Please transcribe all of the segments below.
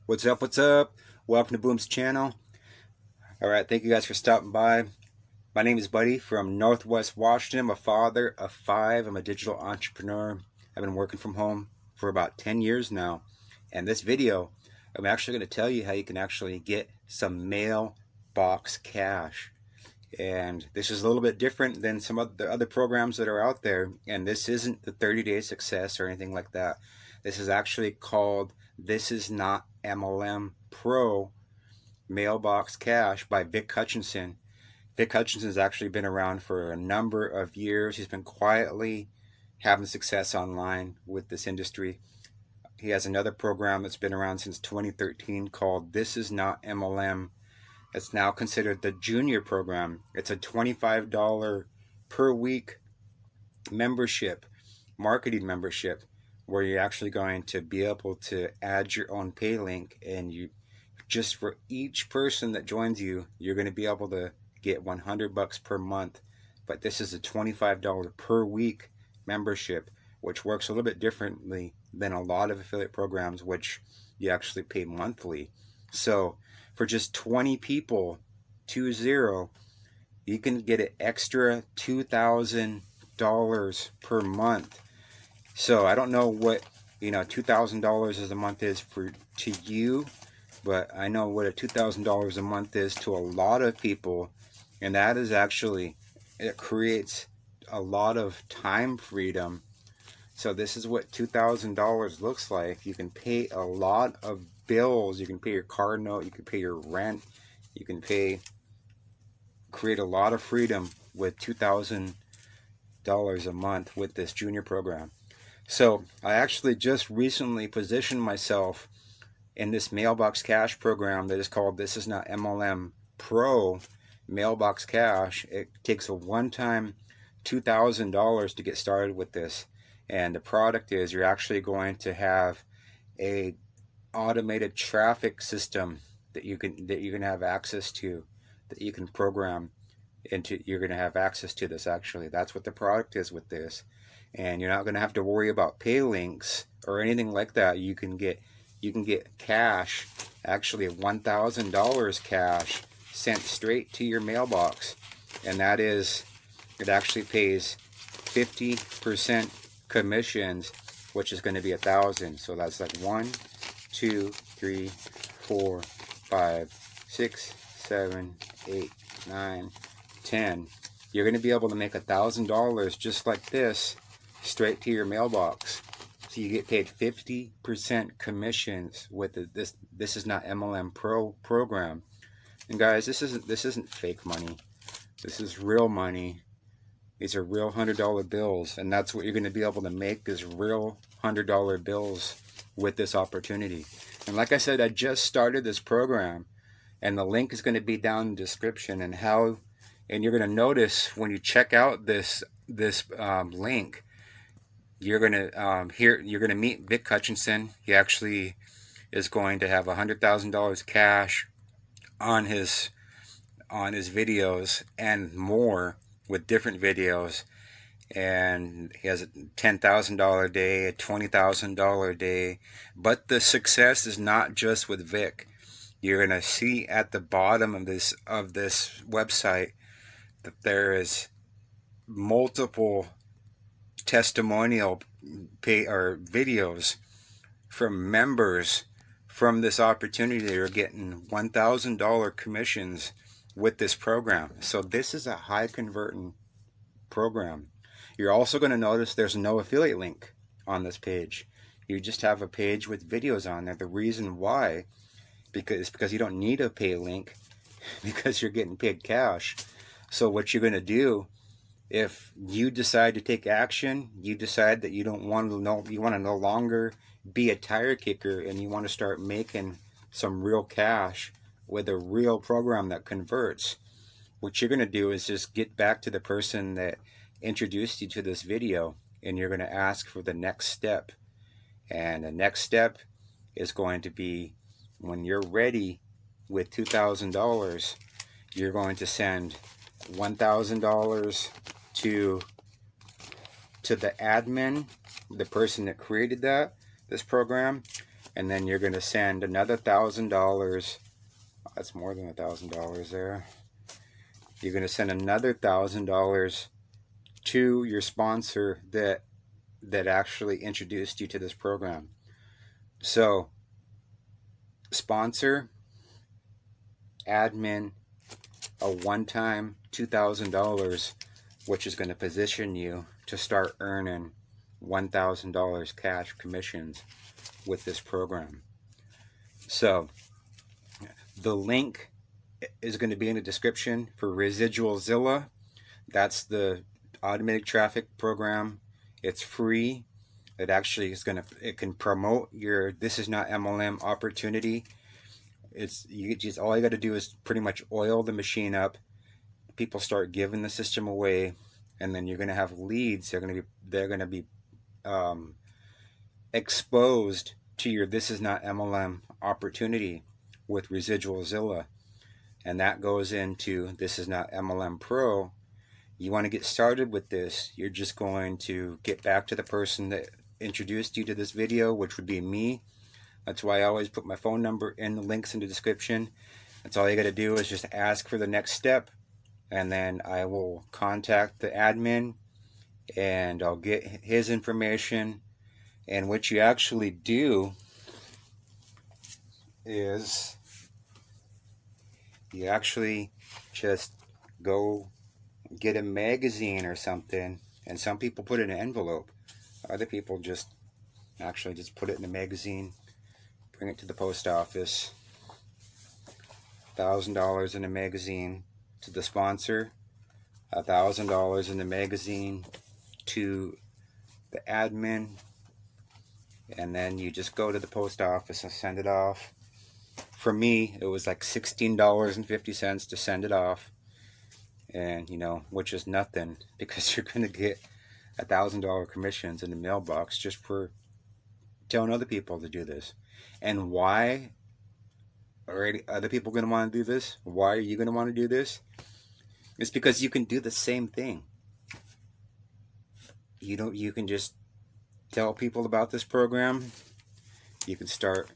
What's up? What's up? Welcome to Boome's channel. Alright, thank you guys for stopping by. My name is Buddy from Northwest Washington. I'm a father of 5. I'm a digital entrepreneur. I've been working from home for about 10 years now. And this video, I'm actually going to tell you how you can actually get some mailbox cash. And this is a little bit different than some of the other programs that are out there. And this isn't the 30-day success or anything like that. This is actually called This Is Not MLM Pro Mailbox Cash by Vic Hutchinson. Vic Hutchinson has actually been around for a number of years. He's been quietly having success online with this industry. He has another program that's been around since 2013 called This Is Not MLM. It's now considered the junior program. It's a $25 per week membership, marketing membership, where you're actually going to be able to add your own pay link, and you just for each person that joins you, you're going to be able to get $100 per month. But this is a $25 per week membership, which works a little bit differently than a lot of affiliate programs, which you actually pay monthly. So for just 20 people, 20, you can get an extra $2,000 per month. So I don't know what $2,000 a month is to you, but I know what a $2,000 a month is to a lot of people, and that is actually, it creates a lot of time freedom. So this is what $2,000 looks like. You can pay a lot of bills. You can pay your car note. You can pay your rent. You can create a lot of freedom with $2,000 a month with this junior program. So I actually just recently positioned myself in this Mailbox Cash program that is called This Is Not MLM Pro Mailbox Cash. It takes a one-time $2,000 to get started with this. And the product is you're actually going to have a automated traffic system that you can have access to, that you can program into. You're going to have access to this. Actually, that's what the product is with this. And you're not going to have to worry about pay links or anything like that. You can get cash, actually $1,000 cash sent straight to your mailbox, and that is, it actually pays 50% commissions, which is going to be 1,000. So that's like 1, 2, 3, 4, 5, 6, 7, 8, 9, 10. You're going to be able to make $1,000 just like this straight to your mailbox. So you get paid 50% commissions with this is not MLM Pro program. And guys, this isn't fake money. This is real money. These are real $100 bills, and that's what you're going to be able to make, is real $100 bills with this opportunity. And like I said, I just started this program, and the link is going to be down in the description. And you're going to notice when you check out this link, you're going to meet Vic Hutchinson. He actually is going to have $100,000 cash on his videos and more, with different videos. And he has a $10,000 a day, a $20,000 a day. But the success is not just with Vic. You're going to see at the bottom of this website that there is multiple testimonial videos from members from this opportunity. They're getting $1,000 commissions with this program. So this is a high converting program. You're also going to notice there's no affiliate link on this page. You just have a page with videos on there. The reason why, because you don't need a pay link, because you're getting paid cash. So what you're going to do, if you decide to take action, you decide that you want to no longer be a tire kicker, and you want to start making some real cash with a real program that converts, what you're going to do is just get back to the person that introduced you to this video, and you're going to ask for the next step. And the next step is going to be, when you're ready with $2,000, you're going to send $1,000 to the admin, the person that created this program, and then you're going to send another $1,000. That's more than $1,000 there. You're going to send another $1,000 to your sponsor that actually introduced you to this program. So, sponsor, admin, a one-time $2,000, which is going to position you to start earning $1,000 cash commissions with this program. So the link is going to be in the description for Residualzilla. That's the automatic traffic program. It's free. It actually is it can promote your This Is Not MLM opportunity. All you got to do is pretty much oil the machine up. People start giving the system away, and then you're going to have leads. They're going to be exposed to your This Is Not MLM opportunity with Residualzilla, and that goes into This Is Not MLM Pro. You want to get started with this, you're just going to get back to the person that introduced you to this video, which would be me. That's why I always put my phone number in the links in the description. That's all you got to do is just ask for the next step, and then I will contact the admin and I'll get his information. And what you actually do is you actually just go get a magazine or something, and some people put it in an envelope. Other people just put it in a magazine, bring it to the post office. $1,000 in a magazine to the sponsor, $1,000 in the magazine to the admin, and then you just go to the post office and send it off. For me, it was like $16.50 to send it off, and which is nothing, because you're going to get $1,000 commissions in the mailbox just for telling other people to do this. And why are other people going to want to do this? Why are you going to want to do this? It's because you can do the same thing. You can just tell people about this program. You can start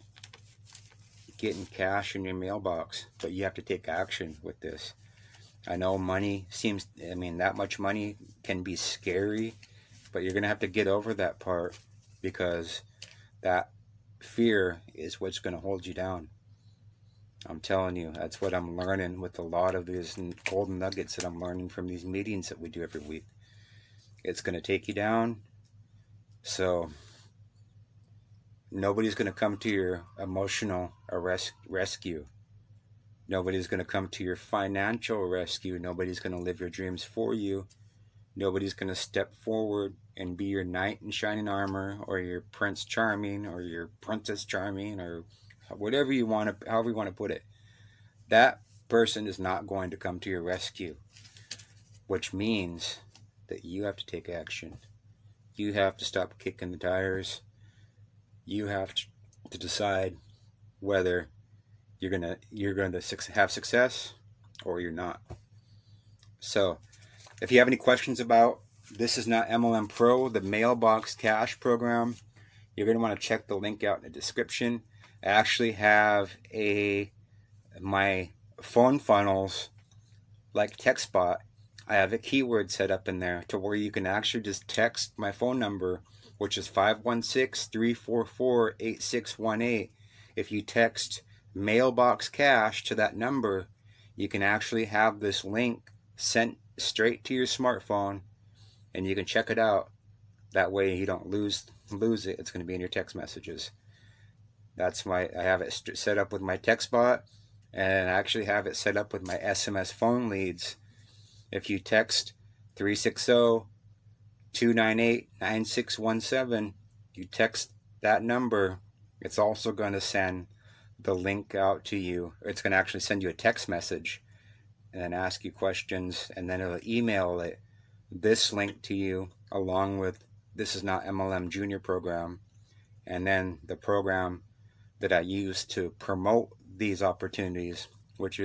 getting cash in your mailbox, but you have to take action with this. I know that much money can be scary, but you're going to have to get over that part, because that fear is what's going to hold you down. I'm telling you, that's what I'm learning with a lot of these golden nuggets that I'm learning from these meetings that we do every week. It's going to take you down. So nobody's going to come to your emotional rescue. Nobody's going to come to your financial rescue. Nobody's going to live your dreams for you. Nobody's going to step forward and be your knight in shining armor, or your Prince Charming, or your Princess Charming, or whatever you want to, however you want to put it. That person is not going to come to your rescue, which means that you have to take action. You have to stop kicking the tires. You have to decide whether you're gonna have success or you're not. So, if you have any questions about This Is Not MLM Pro, the Mailbox Cash program, you're going to want to check the link out in the description. I actually have my phone funnels, like TextBot. I have a keyword set up in there to where you can actually just text my phone number, which is 516-344-8618. If you text Mailbox Cash to that number, you can actually have this link sent straight to your smartphone, and you can check it out. That way you don't lose it. It's going to be in your text messages. That's I have it set up with my TextBot, and I actually have it set up with my SMS phone leads. If you text 360-298-9617, you text that number, it's also going to send the link out to you. It's going to actually send you a text message and then ask you questions, and then it'll email this link to you along with This Is Not MLM Jr program, and then the program that I use to promote these opportunities, which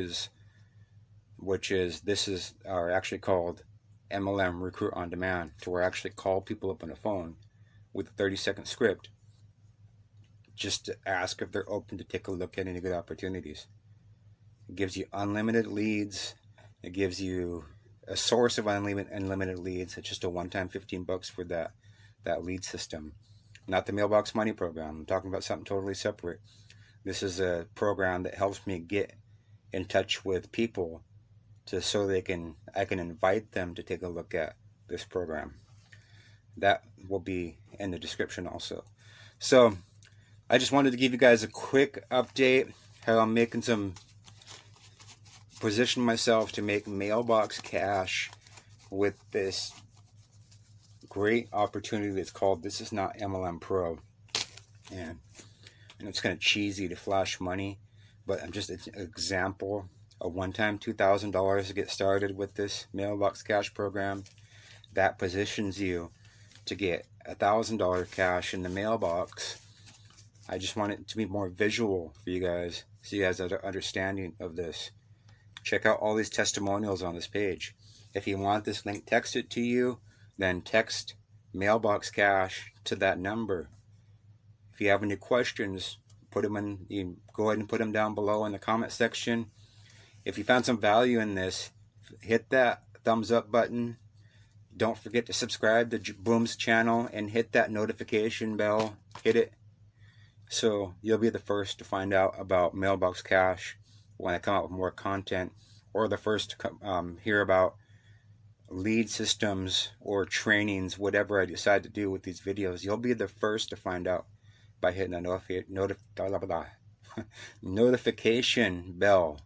are actually called MLM Recruit on Demand, to where I actually call people up on the phone with a 30-second script just to ask if they're open to take a look at any good opportunities. It gives you unlimited leads. It gives you a source of unlimited leads. It's just a one-time $15 for that lead system. Not the Mailbox Money program. I'm talking about something totally separate. This is a program that helps me get in touch with people so I can invite them to take a look at this program. That will be in the description also. So I just wanted to give you guys a quick update how I'm making position myself to make Mailbox cash with this great opportunity that's called This Is Not MLM Pro. And it's kind of cheesy to flash money, but I'm just an example. A one-time $2,000 to get started with this Mailbox cash program. That positions you to get $1,000 cash in the mailbox. I just want it to be more visual for you guys, so you guys have an understanding of this. Check out all these testimonials on this page. If you want this link texted to you, then text Mailbox cash to that number. If you have any questions, put them in. You go ahead and put them down below in the comment section. If you found some value in this, hit that thumbs up button. Don't forget to subscribe to Boome's channel and hit that notification bell. Hit it so you'll be the first to find out about Mailbox cash when I come out with more content, or the first to hear about lead systems or trainings, whatever I decide to do with these videos. You'll be the first to find out by hitting the notification bell.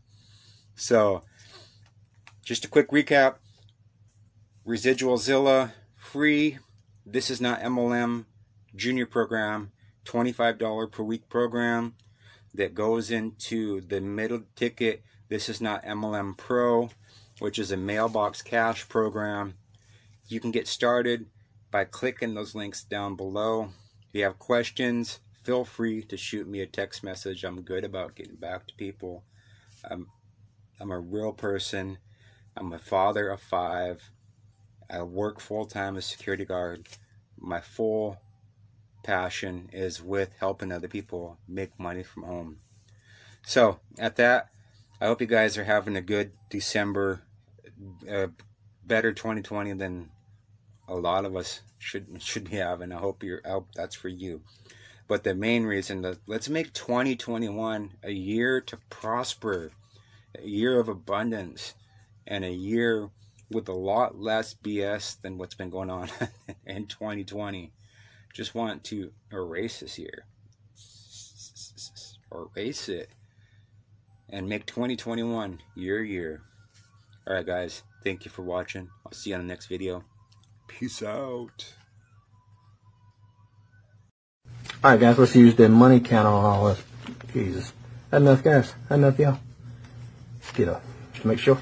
So, just a quick recap. Residualzilla, free. This Is Not MLM Jr program, $25 per week program that goes into the middle ticket. This Is Not MLM Pro, which is a Mailbox cash program. You can get started by clicking those links down below. If you have questions, feel free to shoot me a text message. I'm good about getting back to people. I'm a real person. I'm a father of 5. I work full-time as a security guard. My full passion is with helping other people make money from home. So, at that, I hope you guys are having a good December, better 2020 than a lot of us should be having. I hope that's for you. But the main reason, let's make 2021 a year to prosper, a year of abundance, and a year with a lot less BS than what's been going on in 2020. Just want to erase this year. Erase it. And make 2021 your year. Alright guys, thank you for watching. I'll see you on the next video. Peace out. Alright guys, let's use the money counter on all this. Jesus. Enough guys. Enough y'all. Let's get up. Just make sure.